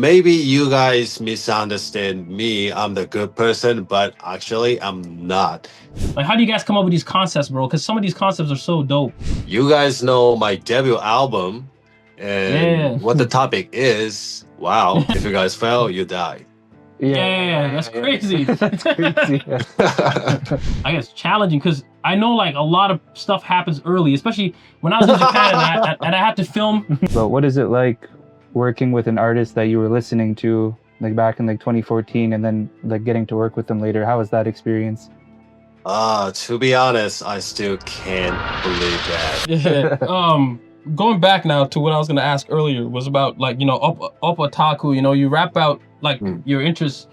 maybe you guys misunderstand me. I'm the good person, but actually I'm not. Like, how do you guys come up with these concepts, bro? Because some of these concepts are so dope. You guys know my debut album and what the topic is. Wow. If you guys fail, you die. Yeah, that's crazy. That's crazy. I guess challenging because I know like a lot of stuff happens early, especially when I was in Japan and I had to film. But what is it like working with an artist that you were listening to like back in like 2014 and then like getting to work with them later? How was that experience? To be honest, I still can't believe that. Yeah. Going back now to what I was gonna ask earlier was about like, you know, up otaku, you know, you rap out like your interest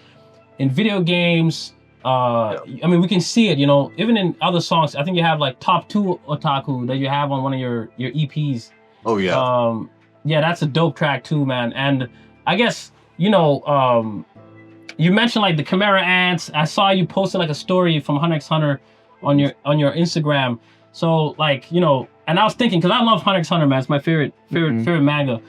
in video games. I mean, we can see it, you know, even in other songs. I think you have like top 2 otaku that you have on one of your EPs. Oh yeah. Yeah, that's a dope track too, man. And I guess, you know, you mentioned like the Chimera Ants. I saw you posted like a story from Hunter x Hunter on your Instagram. So like, you know, and I was thinking, because I love Hunter x Hunter, man. It's my favorite manga.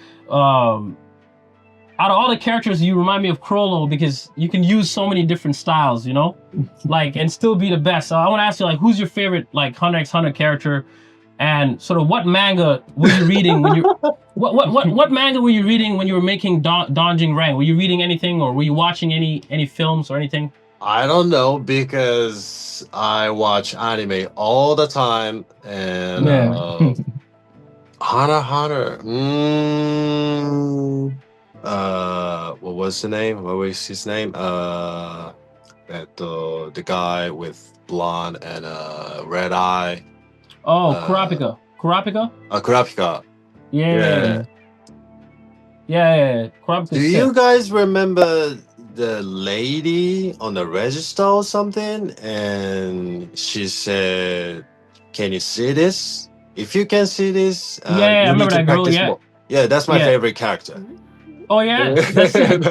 Out of all the characters, you remind me of Chrollo because you can use so many different styles, you know, like, and still be the best. So I want to ask you, like, who's your favorite like Hunter x Hunter character, and sort of what manga were you reading when you what manga were you reading when you were making Donjing Rang? Were you reading anything, or were you watching any films or anything? I don't know because I watch anime all the time and Hunter x Hunter. What was the name? What was his name? The guy with blonde and red eye. Oh, Kurapika. Kurapika? Kurapika. Yeah. Kurapika. Do you guys remember the lady on the register or something? And she said, "Can you see this? If you can see this, I remember that girl. Yeah. Yeah, that's my favorite character." Oh yeah, that's it.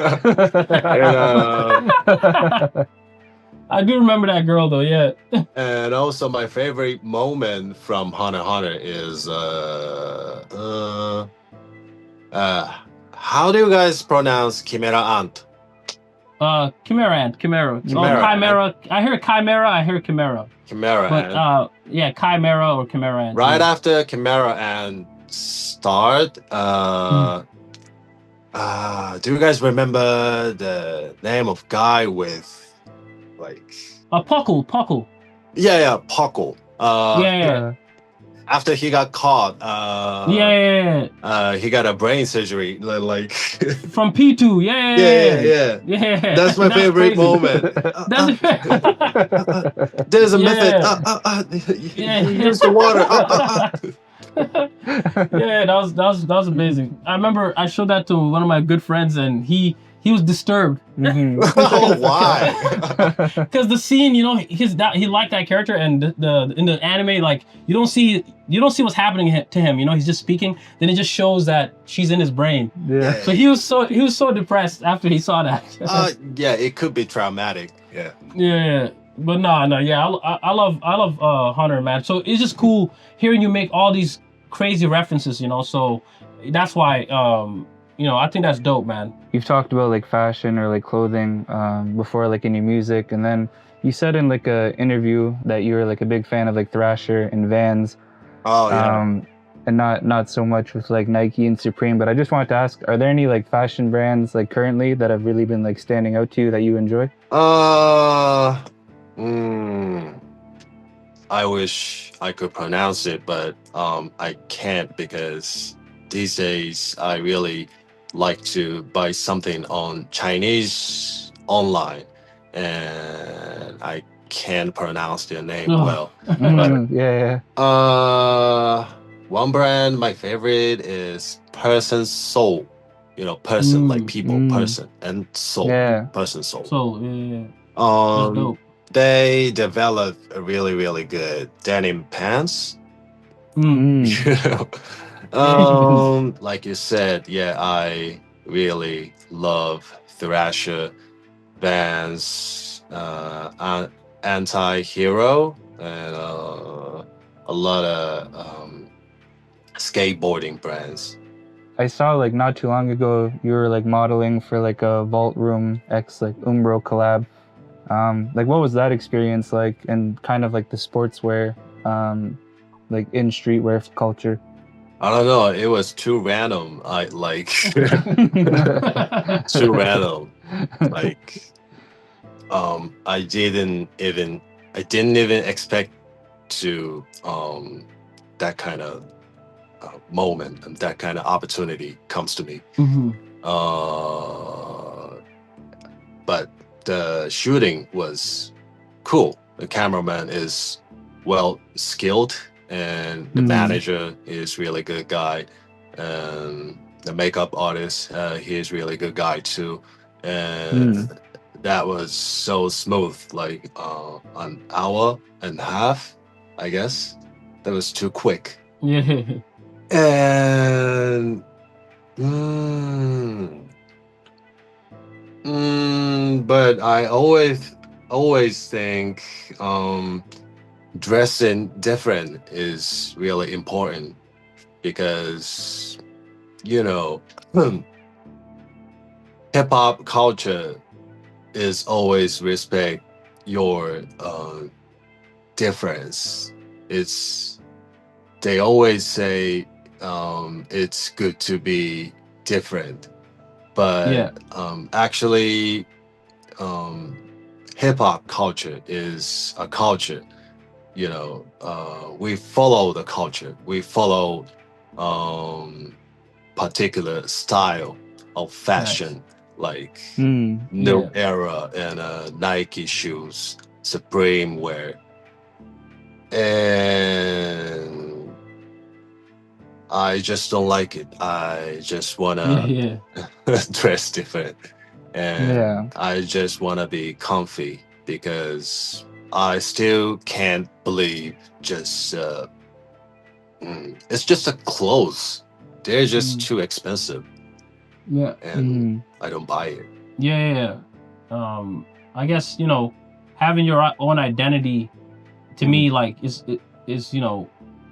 I do remember that girl though, yeah. And also my favorite moment from Hunter x Hunter is how do you guys pronounce Chimera Ant? Chimera Ant, Chimera. Chimera. I hear Chimera, I hear Chimera. Chimera Ant. Yeah, Chimera or Chimera Ant. Right after Chimera Ant start, do you guys remember the name of guy with like Puckle. Yeah, Puckle. After he got caught, he got a brain surgery, like from P2. Yeah. That's my favorite moment. There's a method. Here's the water. Yeah, that was amazing. I remember I showed that to one of my good friends, and he was disturbed. Oh, why? Because the scene, you know, he liked that character, and in the anime, like you don't see what's happening to him. You know, he's just speaking. Then it just shows that she's in his brain. Yeah. So he was so depressed after he saw that. Yeah, it could be traumatic. Yeah. Yeah. But no, yeah, I love Hunter, man. So it's just cool hearing you make all these crazy references, you know. So that's why, you know, I think that's dope, man. You've talked about like fashion or like clothing before, like in your music, and then you said in like a interview that you were like a big fan of like Thrasher and Vans. Oh yeah. And not so much with like Nike and Supreme. But I just wanted to ask, are there any like fashion brands like currently that have really been like standing out to you that you enjoy? I wish I could pronounce it, but I can't because these days I really like to buy something on Chinese online, and I can't pronounce their name well. Yeah. One brand, my favorite is Person Soul. You know, person like people, person, and soul. Yeah. Person Soul. So yeah. That's dope. They developed a really, really good denim pants. You know? Like you said, yeah, I really love Thrasher, Vans, Anti-Hero, and a lot of skateboarding brands. I saw like not too long ago you were like modeling for like a Vault Room X like Umbro collab. Like what was that experience like, and kind of like the sportswear, like in streetwear culture? I don't know. It was too random. I like too random. Like I didn't even expect to that kind of moment and that kind of opportunity comes to me. But the shooting was cool. The cameraman is well skilled, and the manager is really good guy, and the makeup artist he is really good guy too, and that was so smooth, like an hour and a half, I guess. That was too quick. Yeah. And but I always think dressing different is really important, because hip hop culture is always respect your difference. They always say it's good to be different, but actually hip hop culture is a culture. We follow the culture. We follow particular style of fashion, like New Era and Nike shoes, Supreme wear, and I just don't like it. I just wanna dress different, and I just wanna be comfy, because I still can't believe just it's just a clothes. They're just too expensive. And I don't buy it. I guess having your own identity, to me, like is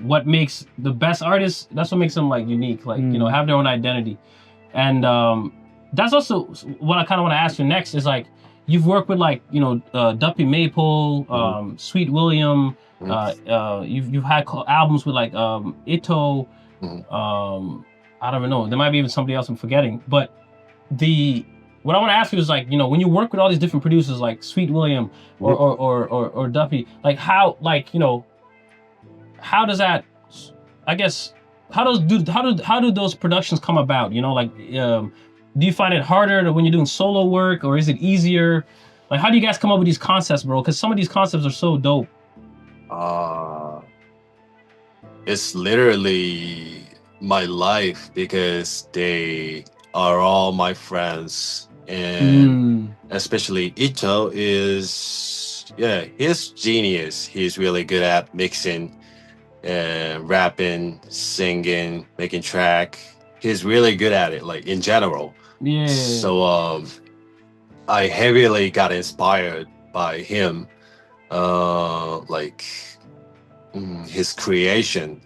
what makes the best artists. That's what makes them like unique. Like have their own identity, and that's also what I kind of want to ask you next. Is like you've worked with like Duppy Maple, Sweet William. You've had albums with like Ito. I don't even know. There might be even somebody else I'm forgetting. But what I want to ask you is like when you work with all these different producers like Sweet William or Duppy, like how how does that? I guess how do those productions come about? Do you find it harder when you're doing solo work, or is it easier? Like, how do you guys come up with these concepts, bro? Because some of these concepts are so dope. It's literally my life, because they are all my friends, and especially Ito is he's genius. He's really good at mixing and rapping, singing, making track. He's really good at it, like in general. So I heavily got inspired by him, like his creation.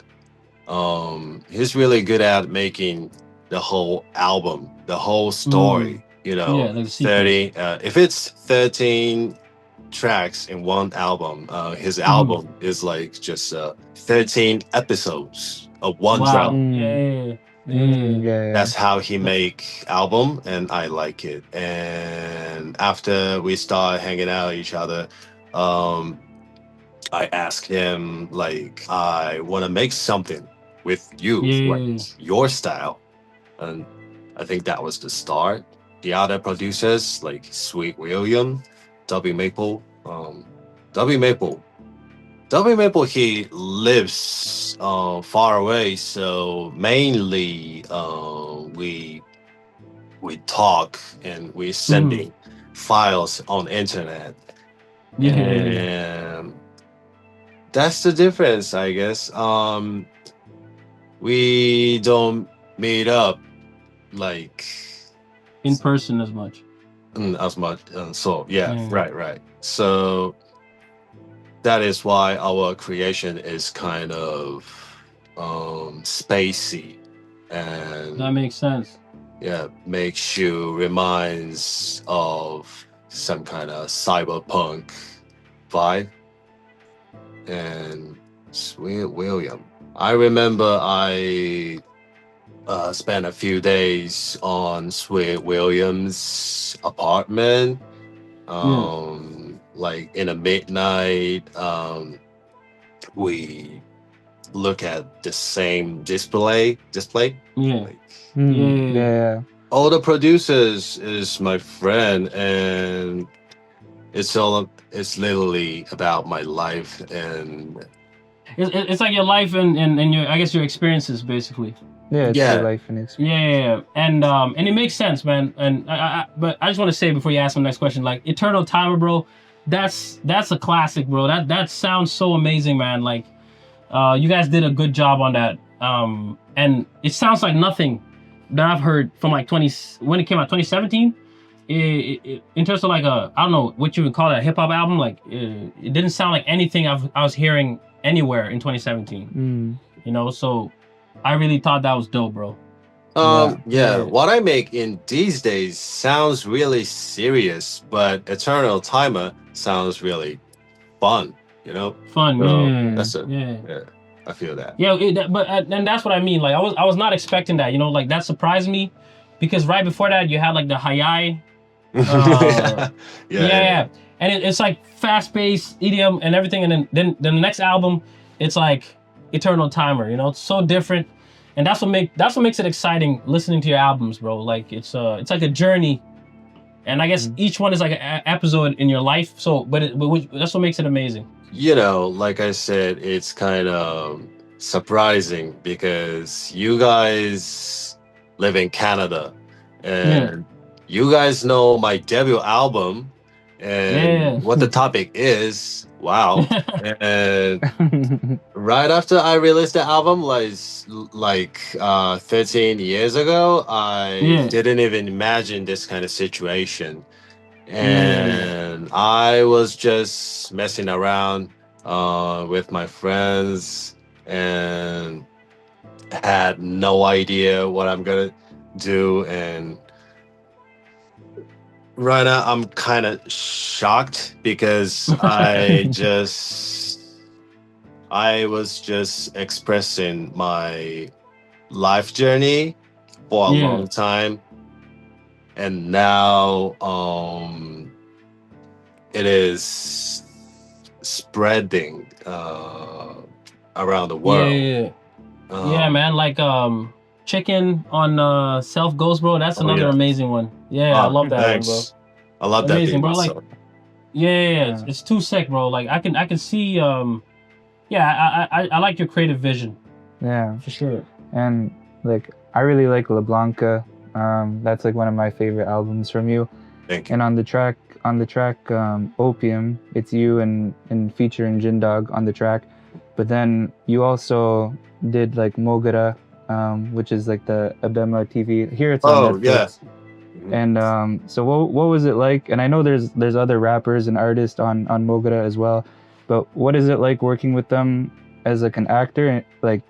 He's really good at making the whole album, the whole story. Like 30. If it's 13 tracks in one album, his album is like just 13 episodes of one drum. That's how he make album, and I like it. And after we start hanging out with each other, I asked him, like, I want to make something with you, like your style. And I think that was the start. The other producers like Sweet William, W Maple, W Maple, he lives far away, so mainly we talk and we sending files on internet. And that's the difference, I guess. We don't meet up like in person as much. So right. So that is why our creation is kind of spacey. and That makes sense. yeah, makes you reminds of some kind of cyberpunk vibe. And Sweet William, I remember I spent a few days on Sweet William's apartment, like in the midnight. We look at the same display. Yeah. Like, Yeah. all the producers is my friend, and it's literally about my life. And It's like your life and your, I guess, your experiences basically. Yeah, it's Yeah. your life and experience. Yeah. And it makes sense, man. And but I just want to say before you ask the next question, like Eternal Timer, bro, that's a classic, bro. That sounds so amazing, man. Like you guys did a good job on that. And it sounds like nothing that I've heard from like when it came out, 2017. In terms of like I don't know what you would call it, a hip hop album, like it didn't sound like anything I was hearing anywhere in 2017. You know, so I really thought that was dope, bro. yeah, what I make in these days sounds really serious, but Eternal Timer sounds really fun, you know? Fun, So yeah. that's it. Yeah. Yeah, I feel that. Yeah, and that's what I mean. Like I was not expecting that, you know, like that surprised me because right before that you had like the Hayai. Yeah. And it's like fast-paced EDM and everything, and then the next album, it's like Eternal Timer. You know, it's so different, and that's what makes it exciting listening to your albums, bro. Like it's like a journey, and I guess each one is like an episode in your life. So, but that's what makes it amazing. You know, like I said, it's kind of surprising because you guys live in Canada, and you guys know my debut album and what the topic is. Wow. And right after I released the album, like 13 years ago, I didn't even imagine this kind of situation. And I was just messing around with my friends and had no idea what I'm gonna do. And right now I'm kind of shocked because I was just expressing my life journey for a long time, and now it is spreading around the world. Yeah, man, like Chicken on Self Ghost, bro. That's another amazing one. Yeah, I love that one, bro. I love amazing, that, bro. Like, it's too sick, bro. Like I can see, I like your creative vision. Yeah, for sure. And like I really like La Blanca. That's like one of my favorite albums from you. Thank you. And on the track Opium, it's you and featuring Jindog on the track. But then you also did like Mogura, which is like the Abema TV. Here it's on Netflix. And so what was it like? And I know there's other rappers and artists on Mogura as well, but what is it like working with them as like an actor? Like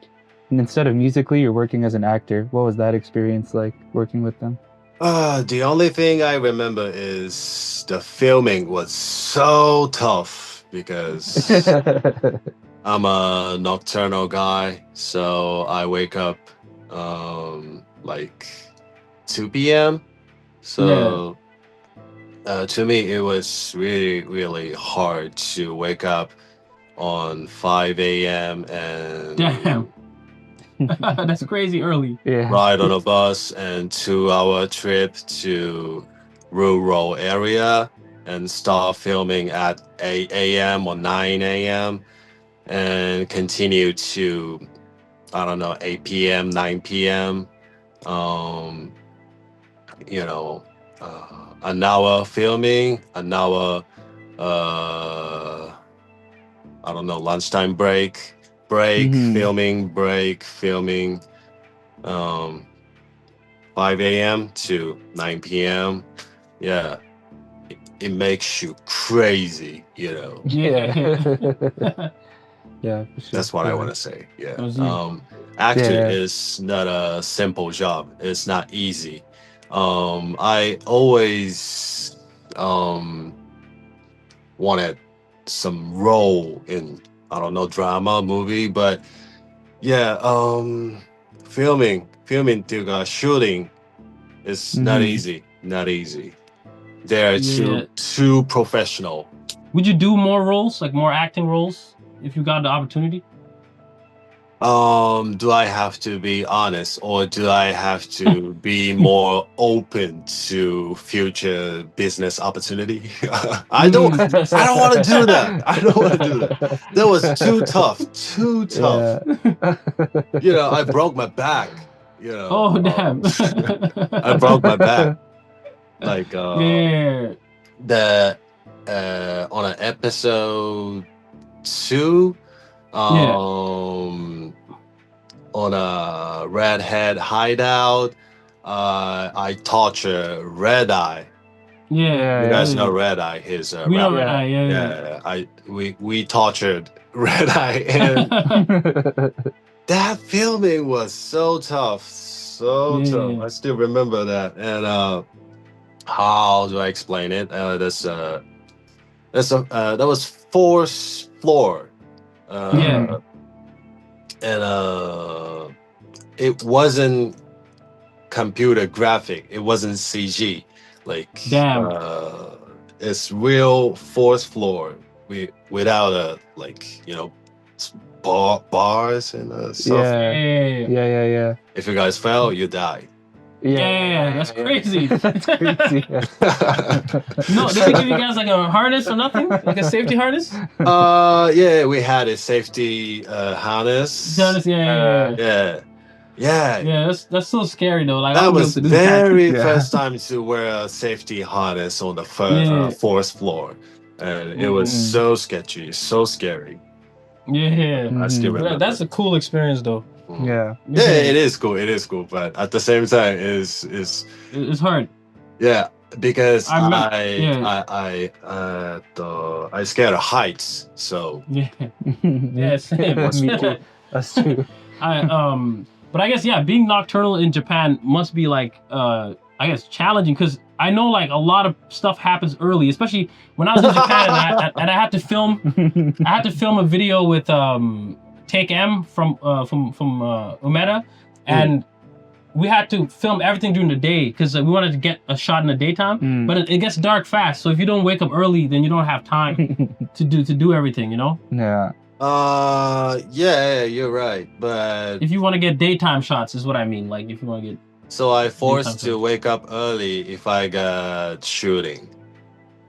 instead of musically, you're working as an actor. What was that experience like working with them? The only thing I remember is the filming was so tough because I'm a nocturnal guy, so I wake up like 2 p.m. So to me, it was really, really hard to wake up on 5 a.m. and damn, that's crazy early. Ride on a bus and 2-hour trip to rural area and start filming at 8 a.m. or 9 a.m. and continue to, I don't know, 8 p.m., 9 p.m. An hour filming, an hour, I don't know, lunchtime break, filming, 5 a.m. to 9 p.m. Yeah, it makes you crazy, you know. Yeah, Yeah, for sure. That's what I want to say. Yeah. I see. Acting Yeah. is not a simple job. It's not easy. I always wanted some role in, I don't know, drama, movie, but yeah, filming っていうか shooting is not Mhm. easy. Not easy. They're Yeah. too professional. Would you do more roles, like more acting roles, if you got the opportunity? Do I have to be honest, or do I have to be more open to future business opportunity? I don't want to do that. I don't want to do that. That was too tough. Too tough. Yeah. I broke my back. Oh, damn. I broke my back. Like Yeah. the on an episode 2, on a redhead hideout, I torture Red Eye. Yeah. You guys yeah. know Red Eye. His We know rapper. Red Eye, yeah. We tortured Red Eye, and that filming was so tough, so Yeah. tough. I still remember that. And how do I explain it? That was fourth floor. Yeah. And it wasn't computer graphic. It wasn't CG. Like, Damn. it's real fourth floor. Without bars and stuff. Yeah. Yeah. If you guys fell, you die. Yeah, that's crazy. That's crazy. No, did they give you guys like a harness or nothing? Like a safety harness? Yeah, we had a safety harness. Yeah. Yeah, that's so scary though. Like I That wouldn't was be able to do that. very Yeah. first time to wear a safety harness on the fourth floor, and it was so sketchy, so scary. Yeah. I still Mhm. remember. That's a cool experience though. Yeah. Yeah, it is cool. It is cool, but at the same time, it's It's hard. yeah, because I remember- I scared of heights, so Yeah. Yeah, same. Me too. Us too. But I guess being nocturnal in Japan must be like I guess challenging because I know like a lot of stuff happens early, especially when I was in Japan and I had to film a video with Take M from Umeda, and we had to film everything during the day because we wanted to get a shot in the daytime. But it gets dark fast, so if you don't wake up early, then you don't have time to do everything, you know. Yeah. yeah, you're right, but If you want to get daytime shots, is what I mean. Like if you want to get so I forced to wake up early if I got shooting.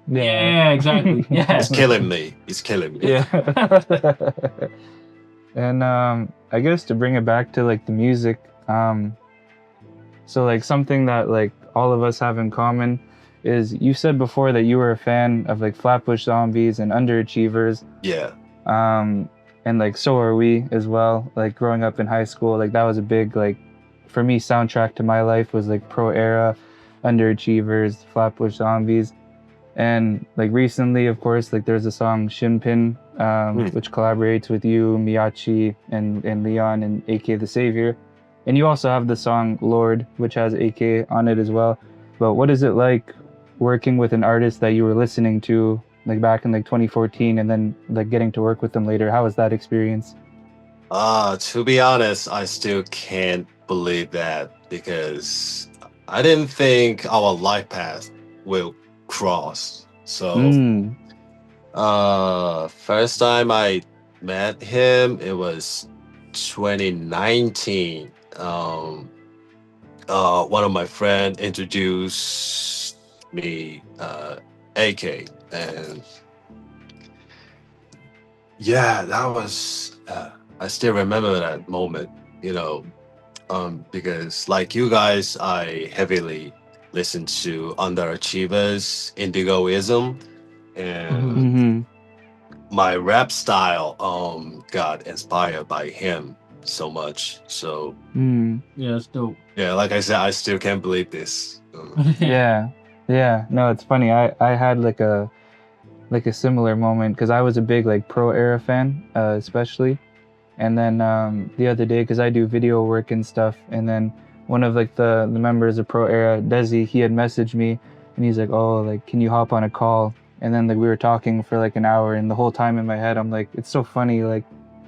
yeah, exactly. Yeah. It's killing me. It's killing me. Yeah. And I guess to bring it back to like the music, so like something that like all of us have in common is you said before that you were a fan of like Flatbush Zombies and Underachievers. Yeah. And like so are we as well. Like growing up in high school, like that was a big like for me soundtrack to my life was like Pro Era, Underachievers, Flatbush Zombies. And like recently, of course, like there's a song Shinpin, which collaborates with you, Miyachi, and Leon and AK the Savior. And you also have the song Lord, which has AK on it as well. But what is it like working with an artist that you were listening to like back in like 2014 and then like getting to work with them later? How was that experience? To be honest, I still can't believe that because I didn't think our life path will cross. So first time I met him, it was 2019. One of my friends introduced me AK, and yeah, that was I still remember that moment, because like you guys, I heavily listen to Underachievers, Indigoism, and my rap style got inspired by him so much. So yeah, it's dope. yeah, like I said, I still can't believe this. Yeah. No, it's funny. I had like a like a similar moment because I was a big like Pro Era fan, especially. And then the other day, because I do video work and stuff, and then one of like the members of Pro Era, Desi, he had messaged me, and he's like, "Oh, like, can you hop on a call?" And then like we were talking for like an hour, and the whole time in my head, I'm like, it's so funny. Like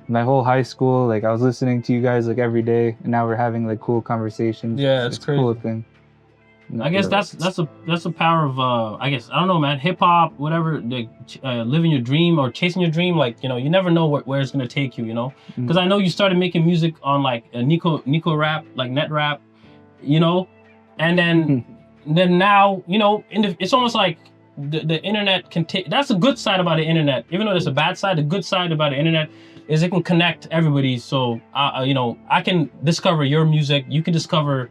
my whole high school, like I was listening to you guys like every day, and now we're having like cool conversations. Yeah, it's a crazy. cool thing. I guess that's the power of I guess I don't know, man. Hip hop, whatever, like living your dream or chasing your dream. Like, you know, you never know where it's gonna take you. You know, because I know you started making music on like a Nico rap, like net rap, you know, and then now, you know, it's almost like the internet can take. That's the good side about the internet. Even though there's a bad side, the good side about the internet is it can connect everybody. So you know, I can discover your music. You can discover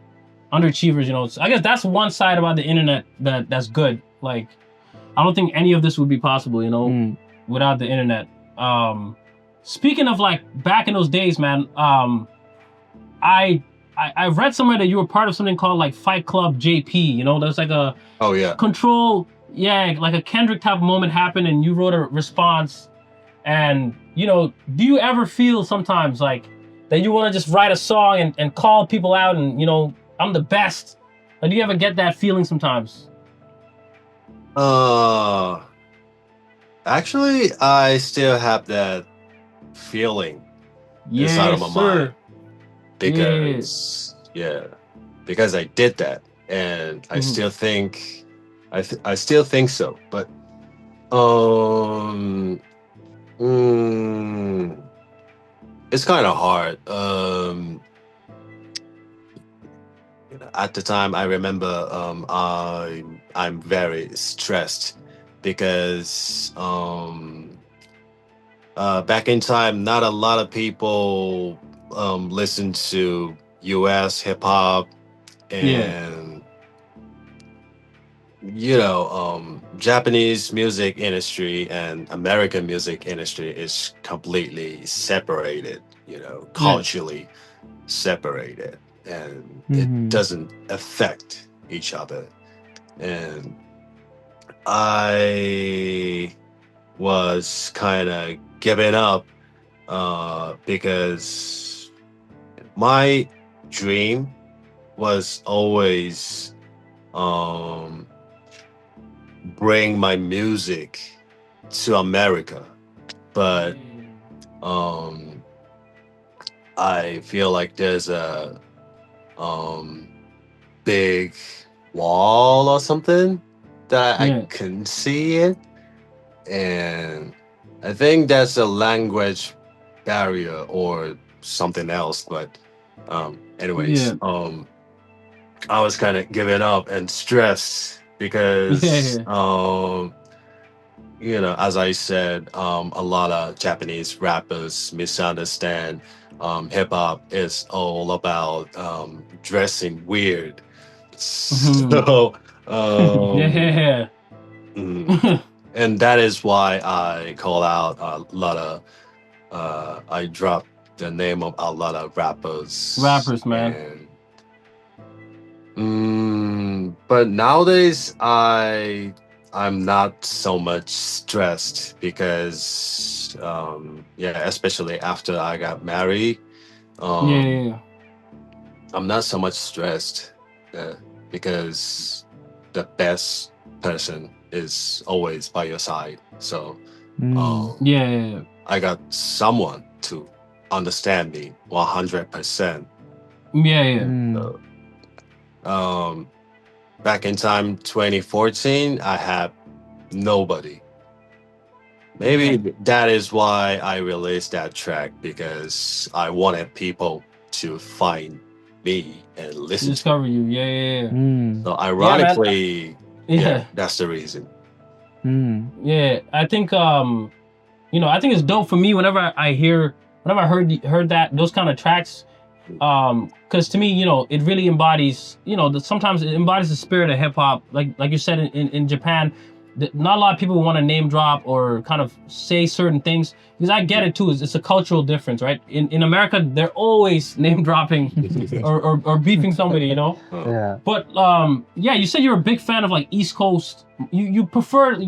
underachievers, you know. So I guess that's one side about the internet that's good. Like, I don't think any of this would be possible, you know, without the internet. Speaking of like back in those days, man, I read somewhere that you were part of something called like Fight Club JP. You know, there's like a control, like a Kendrick type moment happened, and you wrote a response. And you know, do you ever feel sometimes like that you want to just write a song and call people out and, you know, I'm the best? Like, do you ever get that feeling sometimes? Actually, I still have that feeling inside of my mind because because I did that, and I still think I still think so. But it's kind of hard. At the time, I remember I'm very stressed because back in time, not a lot of people listen to U.S. hip hop, and you know, Japanese music industry and American music industry is completely separated. You know, culturally separated. And it doesn't affect each other. And I was kind of giving up because my dream was always bring my music to America. But I feel like there's a big wall or something that I couldn't see it, and I think that's a language barrier or something else. But anyways, I was kind of giving up and stressed because you know, as I said, a lot of Japanese rappers misunderstand hip hop is all about dressing weird. So and that is why I call out a lot of I dropped the name of a lot of rappers, man. But nowadays I'm not so much stressed because especially after I got married, I'm not so much stressed because the best person is always by your side. So I got someone to understand me 100%. Back in time 2014, I had nobody. Maybe that is why I released that track, because I wanted people to find me and listen discover to you. So ironically, that's the reason. I think you know, I think it's dope for me whenever I heard that those kind of tracks, because to me, you know, it really embodies, you know, sometimes it embodies the spirit of hip hop. Like you said, in Japan, not a lot of people want to name drop or kind of say certain things, because I get it too. It's a cultural difference, right? In America, they're always name dropping or beefing somebody, you know. Yeah. But yeah, you said you're a big fan of like East Coast. You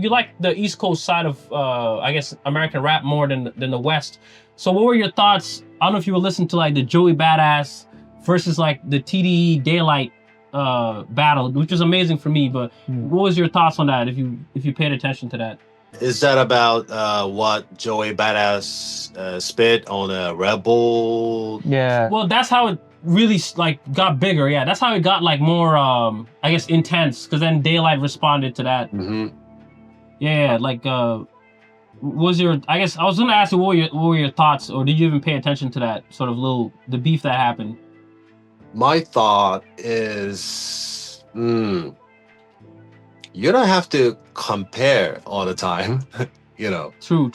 like the East Coast side of I guess American rap more than the West. So what were your thoughts? I don't know if you were listening to like the Joey Badass versus like the TDE Daylight battle, which was amazing for me. But what was your thoughts on that? If you paid attention to that? Is that about what Joey Badass spit on a Red Bull? Yeah. Well, that's how it really like got bigger. Yeah, that's how it got like more I guess intense, because then Daylight responded to that. Yeah, like was your, I guess I was gonna ask you what were your thoughts, or did you even pay attention to that sort of the beef that happened? My thought is, you don't have to compare all the time, you know. True.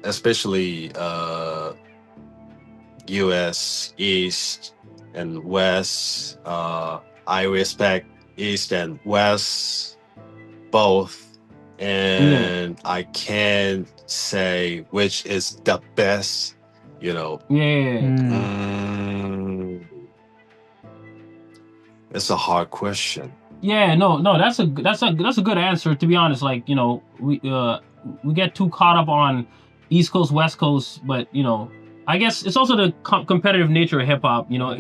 Especially U.S. East and West. I respect East and West both, and I can't say which is the best, you know. It's a hard question. Yeah, no, that's a good answer, to be honest. Like, you know, we get too caught up on East Coast, West Coast, but you know, I guess it's also the competitive nature of hip hop. You know,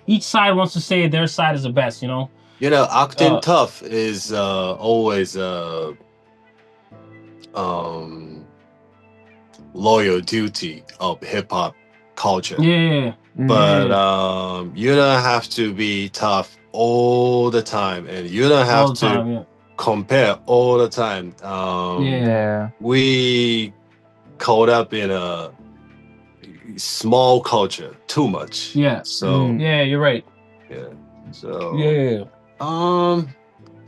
each side wants to say their side is the best. You know. You know, acting tough is always loyal duty of hip hop culture. Yeah. But you don't have to be tough all the time, and you don't have to compare all the time. We caught up in a small culture too much. Yeah. So yeah, you're right. Yeah. So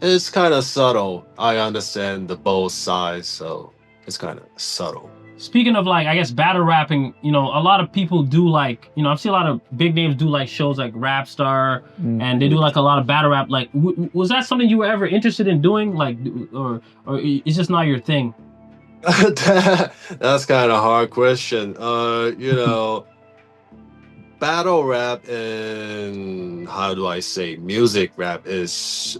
it's kind of subtle. I understand the both sides, so it's kind of subtle. Speaking of like, I guess battle rapping, you know, a lot of people do like, you know, I've seen a lot of big names do like shows like Rap Star, and they do like a lot of battle rap. Like, was that something you were ever interested in doing? Like, or it's just not your thing? That's kind of hard question. You know, battle rap and how do I say music rap is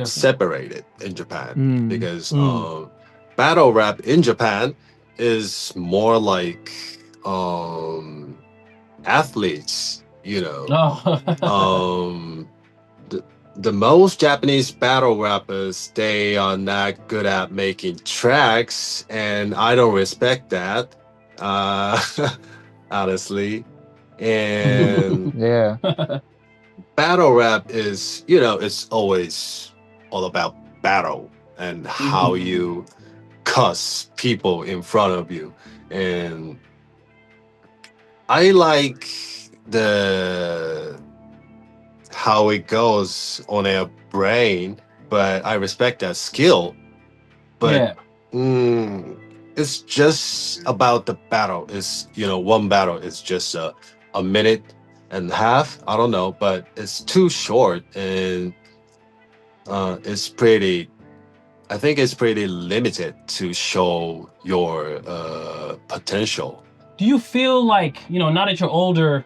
separated in Japan because battle rap in Japan is more like athletes, you know. The most Japanese battle rappers, they are not good at making tracks, and I don't respect that, honestly. And battle rap is, you know, it's always all about battle and how you cuss people in front of you. And I like how it goes on their brain, but I respect that skill. But it's just about the battle. It's, you know, one battle is just a minute and a half. I don't know, but it's too short, and it's pretty, I think it's pretty limited to show your potential. Do you feel like, you know, now that you're older,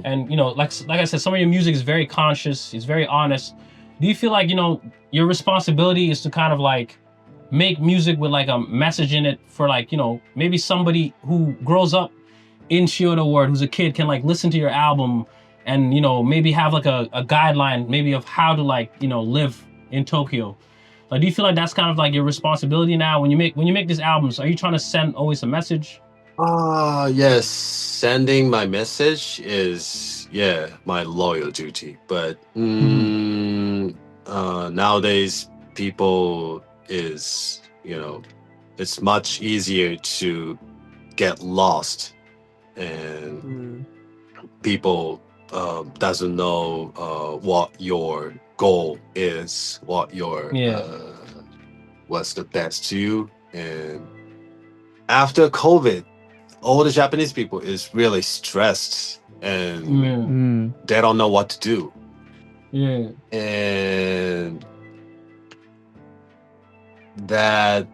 and you know, like I said, some of your music is very conscious, it's very honest. Do you feel like, you know, your responsibility is to kind of like make music with like a message in it for like, you know, maybe somebody who grows up in Shioda Ward, who's a kid, can like listen to your album and, you know, maybe have like a guideline maybe of how to like, you know, live in Tokyo? Like, do you feel like that's kind of like your responsibility now when you make these albums? Are you trying to send always a message? Yes, sending my message is my loyal duty. But nowadays people is, you know, it's much easier to get lost, and people doesn't know what your goal is, what your what's the best to you. And after COVID, all the Japanese people is really stressed, and they don't know what to do. And I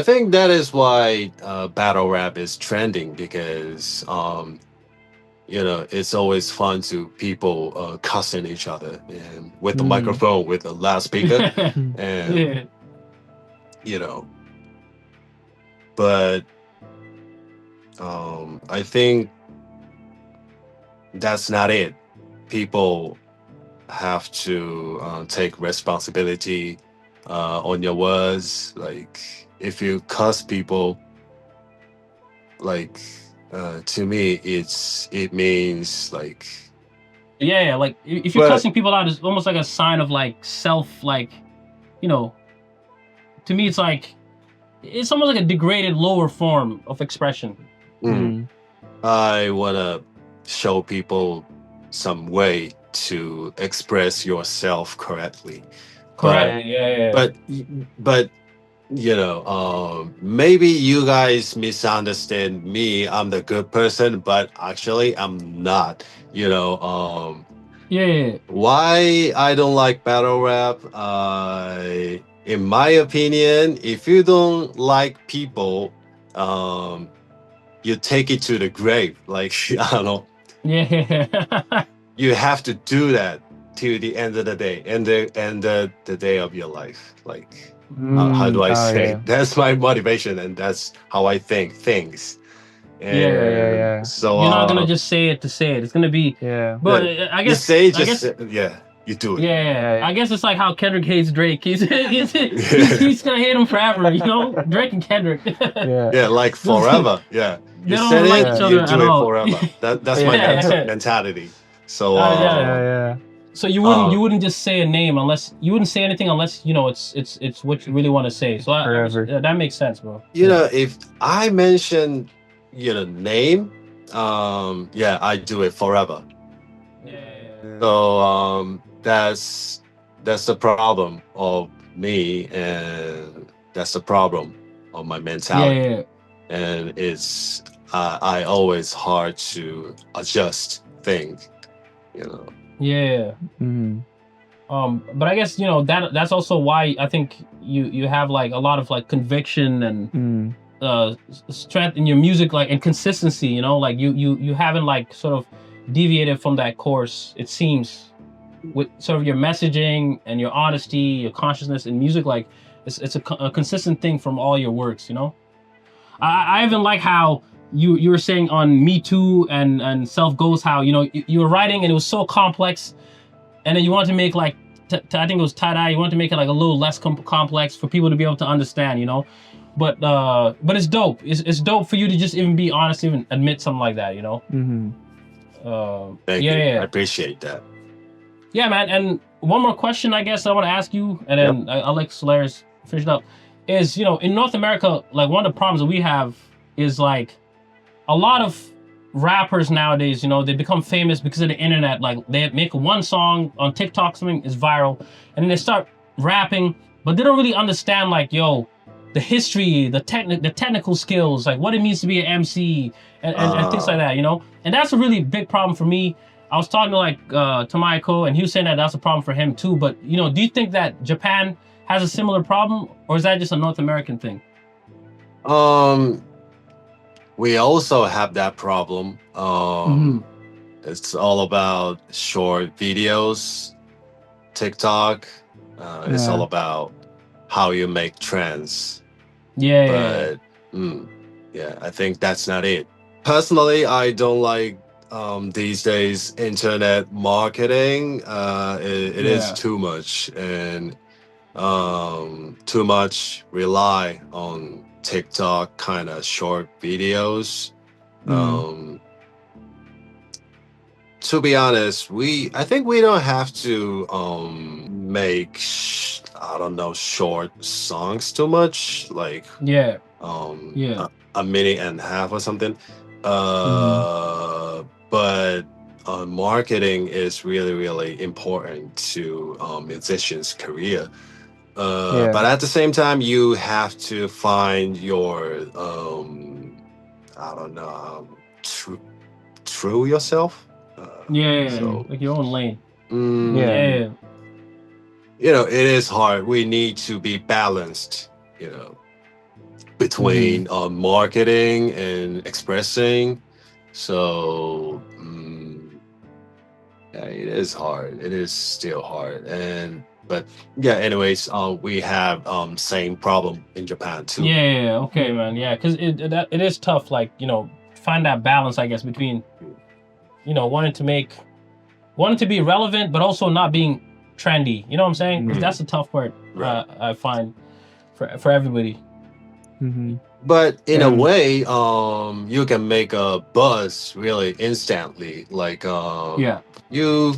think that is why battle rap is trending because it's always fun to people cussing each other and with the microphone with the loudspeaker and Yeah. But I think that's not it. People have to take responsibility on your words. Like if you cuss people, like to me, it means like Yeah, like if you're But- cussing people out, it's almost like a sign of like self, like, to me, it's almost like a degraded lower form of expression. I wanna show people some way to express yourself correctly. Correct. Yeah. But maybe you guys misunderstand me. I'm the good person, but actually I'm not. Yeah. Why I don't like battle rap? In my opinion, if you don't like people, you take it to the grave. Like I don't know. Yeah. You have to do that till the end of the day, and the day of your life. Like how do I say? Yeah. That's my motivation, and that's how I think things. And Yeah. So You're not gonna just say it to say it. It's gonna be. Yeah. But I you guess. say I guess. you do it. Yeah, I guess it's like how Kendrick hates Drake. He's gonna hate him forever, Drake and Kendrick. Yeah. Like forever. Yeah, They you don't said like it, each you other do at it all. forever. That's my Yeah. mentality. So Yeah. So you wouldn't just say a name unless you wouldn't say anything unless it's what you really want to say. So Forever. that makes sense, bro. if I mention name, I do it forever. Yeah. So that's the problem of me, and that's the problem of my mentality. Yeah. And it's I always hard to adjust things. Yeah. But I guess that's also why I think you have like a lot of like conviction and strength in your music, like, and consistency. Like you haven't like sort of deviated from that course. It seems with sort of your messaging and your honesty, your consciousness in music, like it's a consistent thing from all your works. I even like how you were saying on Me Too and Self Ghost how you were writing and it was so complex, and then you wanted to make like I think it was tie-dye. You wanted to make it like a little less complex for people to be able to understand. But it's dope. It's dope for you to just even be honest, even admit something like that. Thank you. I appreciate that. Yeah, man. And one more question, I guess I want to ask you, and then I'll let Solaris finish it up. Is in North America, like one of the problems that we have is like a lot of rappers nowadays, they become famous because of the internet. Like they make one song on TikTok, something is viral, and then they start rapping, but they don't really understand like the history, the technical skills, like what it means to be an MC and things like that, And that's a really big problem for me. I was talking to like Tamayako, and he was saying that that's a problem for him too. But do you think that Japan has a similar problem, or is that just a North American thing? We also have that problem. It's all about short videos, TikTok. It's all about how you make trends. Yeah. But I think that's not it. Personally, I don't like these days internet marketing. It is too much, and too much rely on TikTok kind of short videos. To be honest, I think we don't have to make short songs too much, like a minute and a half or something. But marketing is really, really important to musicians' career. But at the same time, you have to find your true yourself. So, like your own lane. it is hard. We need to be balanced, between marketing and expressing. So yeah, it is hard. It is still hard. But yeah, anyways, we have same problem in Japan too. Yeah, okay, man. Yeah, because it is tough. Like, find that balance, I guess, between wanting to be relevant, but also not being trendy. You know what I'm saying? 'Cause that's the tough part. Right. I find for everybody. Mm-hmm. But in a way, you can make a buzz really instantly. Like Yeah. you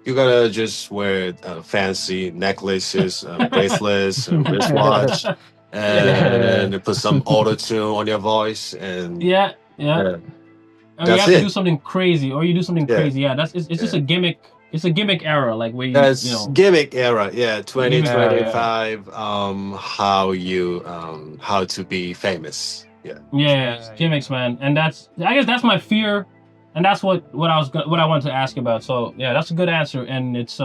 gotta just wear fancy necklaces, bracelets, and wristwatch, and put some auto tune on your voice, and Yeah. yeah, Or you That's have to it. do something crazy, or you do something Yeah. crazy. Yeah, it's just a gimmick. It's a gimmick era, like where that's gimmick era. Yeah, 2025. Yeah. How to be famous. Yeah. Yeah, it's gimmicks, man, and I guess that's my fear, and that's what I wanted to ask about. So yeah, that's a good answer, and it's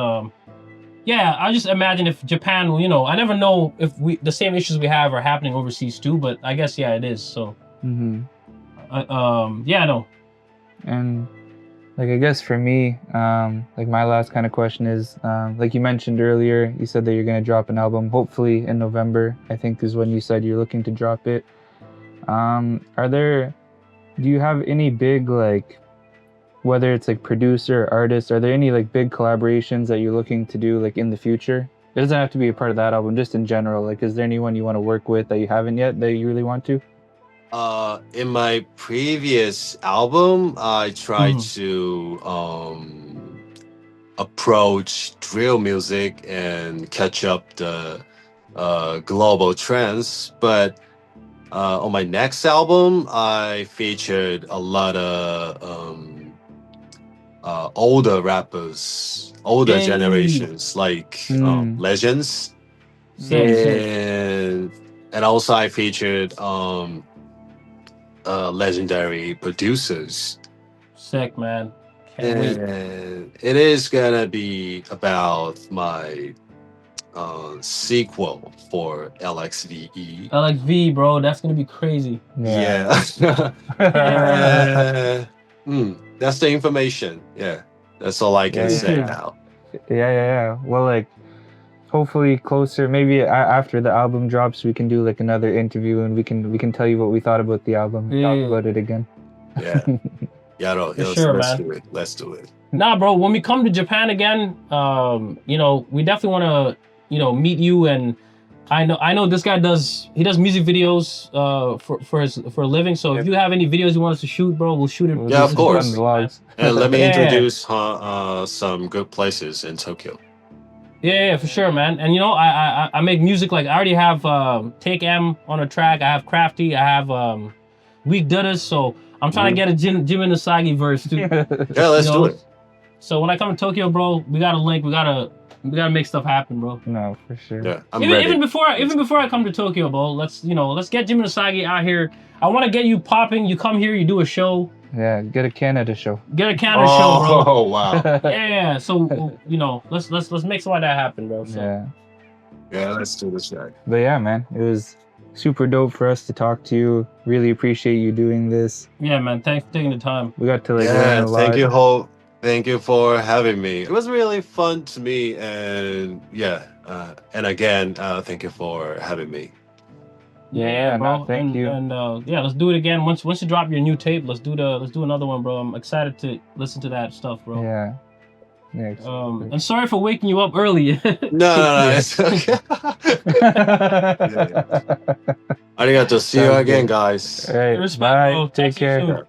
yeah, I just imagine if Japan, I never know if the same issues we have are happening overseas too, but I guess yeah, it is. So yeah, no, And like, I guess for me, like my last kind of question is, like you mentioned earlier, you said that you're going to drop an album, hopefully in November, I think is when you said you're looking to drop it. Do you have any big, like, whether it's like producer or artist, are there any like big collaborations that you're looking to do like in the future? It doesn't have to be a part of that album, just in general. Like, is there anyone you want to work with that you haven't yet that you really want to? In my previous album, I tried to approach drill music and catch up the global trends. But on my next album, I featured a lot of older rappers, older Yay. generations, like legends. Sick. And also I featured legendary producers. Sick, man. Can't wait. And it is gonna be about my sequel for LXVE. LXV, bro, that's gonna be crazy. Yeah. That's the information. Yeah, that's all I can say now. Yeah. Well, like, hopefully closer, maybe after the album drops, we can do like another interview and we can tell you what we thought about the album, talk about it again. Yeah. Let's do it. Nah, bro, when we come to Japan again, we definitely want to, meet you. And I know this guy does music videos for a living. So if you have any videos you want us to shoot, bro, we'll shoot it. Yeah, of course. And let me Yeah. introduce some good places in Tokyo. Yeah, for sure, man. And I make music. Like, I already have Take M on a track. I have Crafty. I have Weak Dudders. So I'm trying to get a Jinmenusagi verse too. Yeah, let's do it. So when I come to Tokyo, bro, we gotta link. We gotta make stuff happen, bro. No, for sure. Yeah, I'm ready. Even before I come to Tokyo, bro, let's get Jinmenusagi out here. I want to get you popping. You come here, you do a show. Yeah, get a Canada show. Get a Canada show, bro. Oh wow. Yeah. So let's make something like that happen, bro. So. Yeah, let's do this, guy. But yeah, man, it was super dope for us to talk to you. Really appreciate you doing this. Yeah, man. Thanks for taking the time. We got to learn a lot. Thank you, Hope. Thank you for having me. It was really fun to me, and and again, thank you for having me. Yeah, bro. No, thank you. And let's do it again. Once you drop your new tape, let's do another one, bro. I'm excited to listen to that stuff, bro. Yeah. And sorry for waking you up early. No, it's okay. Arigato. See you again, guys. All right, Respect, bye. bro. Take Talk to you care. soon.